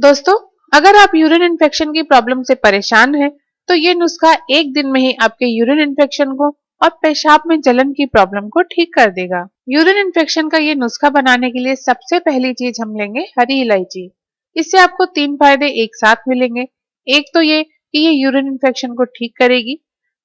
दोस्तों, अगर आप यूरिन इन्फेक्शन की प्रॉब्लम से परेशान हैं, तो ये नुस्खा एक दिन में ही आपके यूरिन इन्फेक्शन को और पेशाब में जलन की प्रॉब्लम को ठीक कर देगा। यूरिन इन्फेक्शन का ये नुस्खा बनाने के लिए सबसे पहली चीज हम लेंगे हरी इलायची। इससे आपको 3 फायदे एक साथ मिलेंगे। एक तो ये कि ये यूरिन इन्फेक्शन को ठीक करेगी।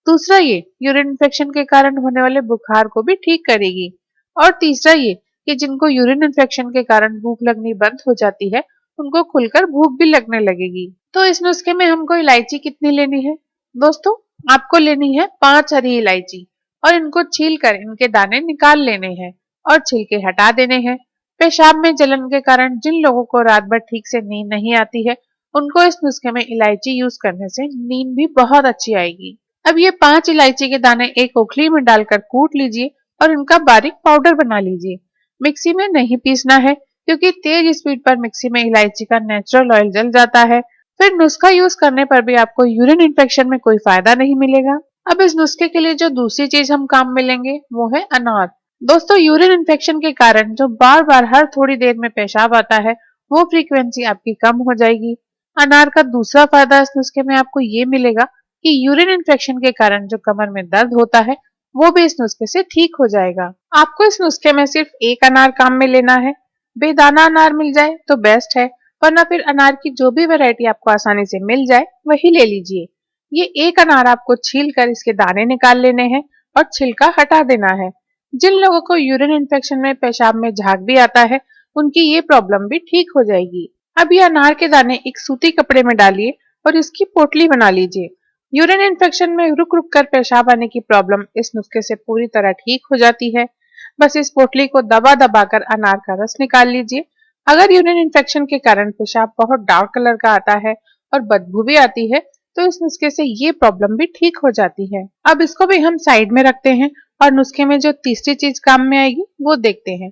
दूसरा ये यूरिन इन्फेक्शन के कारण होने वाले बुखार को भी ठीक करेगी। और तीसरा ये कि जिनको यूरिन इन्फेक्शन के कारण भूख लगनी बंद हो जाती है, उनको खुलकर भूख भी लगने लगेगी। तो इस नुस्खे में हमको इलायची कितनी लेनी है? दोस्तों, आपको लेनी है 5 हरी इलायची और इनको छील कर इनके दाने निकाल लेने हैं और छिलके हटा देने हैं। पेशाब में जलन के कारण जिन लोगों को रात भर ठीक से नींद नहीं आती है, उनको इस नुस्खे में इलायची यूज करने से नींद भी बहुत अच्छी आएगी। अब ये 5 इलायची के दाने एक ओखली में डालकर कूट लीजिए और इनका बारीक पाउडर बना लीजिए। मिक्सी में नहीं पीसना है, क्योंकि तेज स्पीड पर मिक्सी में इलायची का नेचुरल ऑयल जल जाता है। फिर नुस्खा यूज करने पर भी आपको यूरिन इन्फेक्शन में कोई फायदा नहीं मिलेगा। अब इस नुस्खे के लिए जो दूसरी चीज हम काम में लेंगे वो है अनार। दोस्तों, यूरिन इन्फेक्शन के कारण जो बार बार हर थोड़ी देर में पेशाब आता है, वो फ्रीक्वेंसी आपकी कम हो जाएगी। अनार का दूसरा फायदा इस नुस्खे में आपको ये मिलेगा कि यूरिन इन्फेक्शन के कारण जो कमर में दर्द होता है, वो भी इस नुस्खे से ठीक हो जाएगा। आपको इस नुस्खे में सिर्फ एक अनार काम में लेना है। बेदाना अनार मिल जाए तो बेस्ट है, वरना फिर अनार की जो भी वैरायटी आपको आसानी से मिल जाए वही ले लीजिए। ये एक अनार आपको छील कर इसके दाने निकाल लेने हैं और छिलका हटा देना है। जिन लोगों को यूरिन इन्फेक्शन में पेशाब में झाग भी आता है, उनकी ये प्रॉब्लम भी ठीक हो जाएगी। अब ये अनार के दाने एक सूती कपड़े में डालिए और इसकी पोटली बना लीजिए। यूरिन इन्फेक्शन में रुक रुक कर पेशाब आने की प्रॉब्लम इस नुस्खे से पूरी तरह ठीक हो जाती है। बस इस पोटली को दबा दबा कर अनार का रस निकाल लीजिए। अगर यूरिन इन्फेक्शन के कारण पेशाब बहुत डार्क कलर का आता है और बदबू भी आती है, तो इस नुस्खे से ये प्रॉब्लम भी ठीक हो जाती है। अब इसको भी हम साइड में रखते हैं और नुस्खे में जो तीसरी चीज काम में आएगी वो देखते हैं।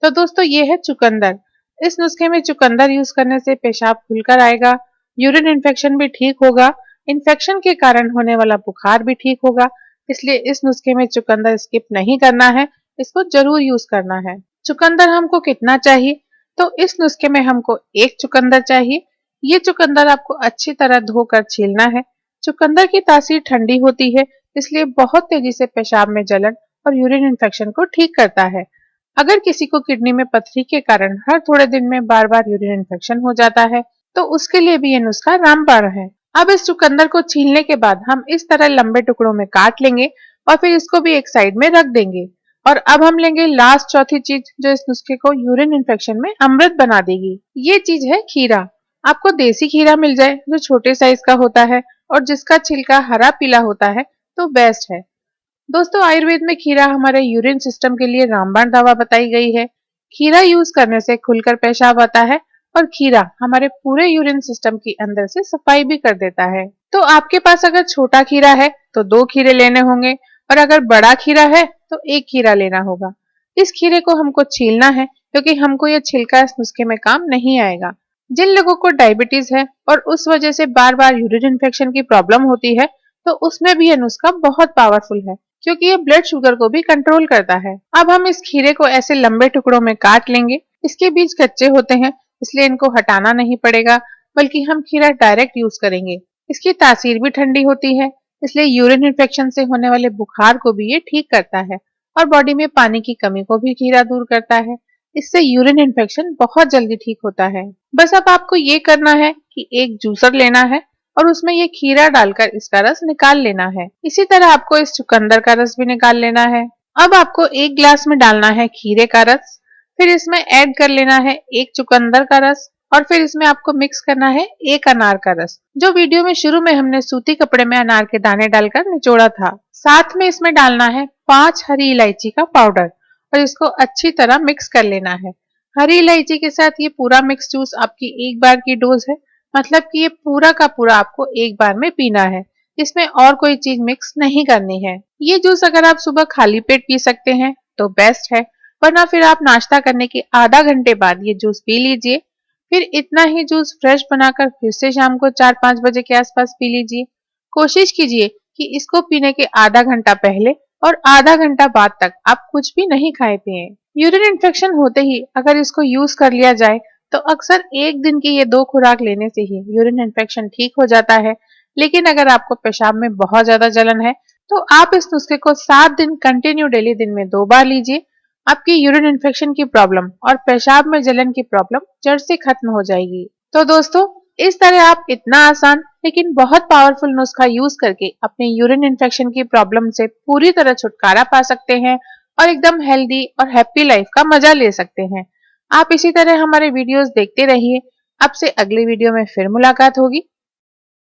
तो दोस्तों, ये है चुकंदर। इस नुस्खे में चुकंदर यूज करने से पेशाब खुलकर आएगा, यूरिन इन्फेक्शन भी ठीक होगा, इन्फेक्शन के कारण होने वाला बुखार भी ठीक होगा। इसलिए इस नुस्खे में चुकंदर स्किप नहीं करना है, इसको जरूर यूज करना है। चुकंदर हमको कितना चाहिए? तो इस नुस्खे में हमको एक चुकंदर चाहिए। ये चुकंदर आपको अच्छी तरह धोकर छीलना है। चुकंदर की तासीर ठंडी होती है, इसलिए बहुत तेजी से पेशाब में जलन और यूरिन इन्फेक्शन को ठीक करता है। अगर किसी को किडनी में पथरी के कारण हर थोड़े दिन में बार बार यूरिन इन्फेक्शन हो जाता है, तो उसके लिए भी ये नुस्खा रामबाण है। अब इस चुकंदर को छीलने के बाद हम इस तरह लंबे टुकड़ों में काट लेंगे और फिर इसको भी एक साइड में रख देंगे। और अब हम लेंगे लास्ट चौथी चीज, जो इस नुस्खे को यूरिन इन्फेक्शन में अमृत बना देगी। ये चीज है खीरा। आपको देसी खीरा मिल जाए जो छोटे साइज का होता है और जिसका छिलका हरा पीला होता है, तो बेस्ट है। दोस्तों, आयुर्वेद में खीरा हमारे यूरिन सिस्टम के लिए रामबाण दवा बताई गई है। खीरा यूज करने से खुलकर पेशाब आता है और खीरा हमारे पूरे यूरिन सिस्टम की अंदर से सफाई भी कर देता है। तो आपके पास अगर छोटा खीरा है तो 2 खीरे लेने होंगे, और अगर बड़ा खीरा है तो 1 खीरा लेना होगा। इस खीरे को हमको छीलना है, क्योंकि हमको ये छिलका इस नुस्खे में काम नहीं आएगा। जिन लोगों को डायबिटीज है और उस वजह से बार बार यूरिन इन्फेक्शन की प्रॉब्लम होती है, तो उसमें भी यह नुस्खा बहुत पावरफुल है, क्योंकि ये ब्लड शुगर को भी कंट्रोल करता है। अब हम इस खीरे को ऐसे लंबे टुकड़ों में काट लेंगे। इसके बीज कच्चे होते हैं, इसलिए इनको हटाना नहीं पड़ेगा, बल्कि हम खीरा डायरेक्ट यूज करेंगे। इसकी तासीर भी ठंडी होती है, इसलिए यूरिन इन्फेक्शन से होने वाले बुखार को भी ये ठीक करता है और बॉडी में पानी की कमी को भी खीरा दूर करता है। इससे यूरिन इन्फेक्शन बहुत जल्दी ठीक होता है। बस अब आपको ये करना है कि एक जूसर लेना है और उसमें ये खीरा डालकर इसका रस निकाल लेना है। इसी तरह आपको इस चुकंदर का रस भी निकाल लेना है। अब आपको 1 ग्लास में डालना है खीरे का रस, फिर इसमें ऐड कर लेना है 1 चुकंदर का रस, और फिर इसमें आपको मिक्स करना है 1 अनार का रस, जो वीडियो में शुरू में हमने सूती कपड़े में अनार के दाने डालकर निचोड़ा था। साथ में इसमें डालना है 5 हरी इलायची का पाउडर और इसको अच्छी तरह मिक्स कर लेना है। हरी इलायची के साथ ये पूरा मिक्स जूस आपकी एक बार की डोज है, मतलब कि ये पूरा का पूरा आपको एक बार में पीना है। इसमें और कोई चीज मिक्स नहीं करनी है। ये जूस अगर आप सुबह खाली पेट पी सकते हैं तो बेस्ट है, वरना फिर आप नाश्ता करने के आधा घंटे बाद ये जूस पी लीजिए। फिर इतना ही जूस फ्रेश बनाकर फिर से शाम को 4-5 बजे के आसपास पी लीजिए। कोशिश कीजिए कि इसको पीने के आधा घंटा पहले और आधा घंटा बाद तक आप कुछ भी नहीं खाए पिए। यूरिन इन्फेक्शन होते ही अगर इसको यूज कर लिया जाए तो अक्सर एक दिन की ये 2 खुराक लेने से ही यूरिन इन्फेक्शन ठीक हो जाता है। लेकिन अगर आपको पेशाब में बहुत ज्यादा जलन है तो आप इस नुस्खे को 7 दिन कंटिन्यू डेली दिन में 2 बार लीजिए। आपकी यूरिन इन्फेक्शन की प्रॉब्लम और पेशाब में जलन की प्रॉब्लम जड़ से खत्म हो जाएगी। तो दोस्तों, इस तरह आप इतना आसान लेकिन बहुत पावरफुल नुस्खा यूज करके अपने यूरिन इन्फेक्शन की प्रॉब्लम से पूरी तरह छुटकारा पा सकते हैं और एकदम हेल्दी और हैप्पी लाइफ का मजा ले सकते हैं। आप इसी तरह हमारे वीडियोस देखते रहिए। आपसे अगले वीडियो में फिर मुलाकात होगी।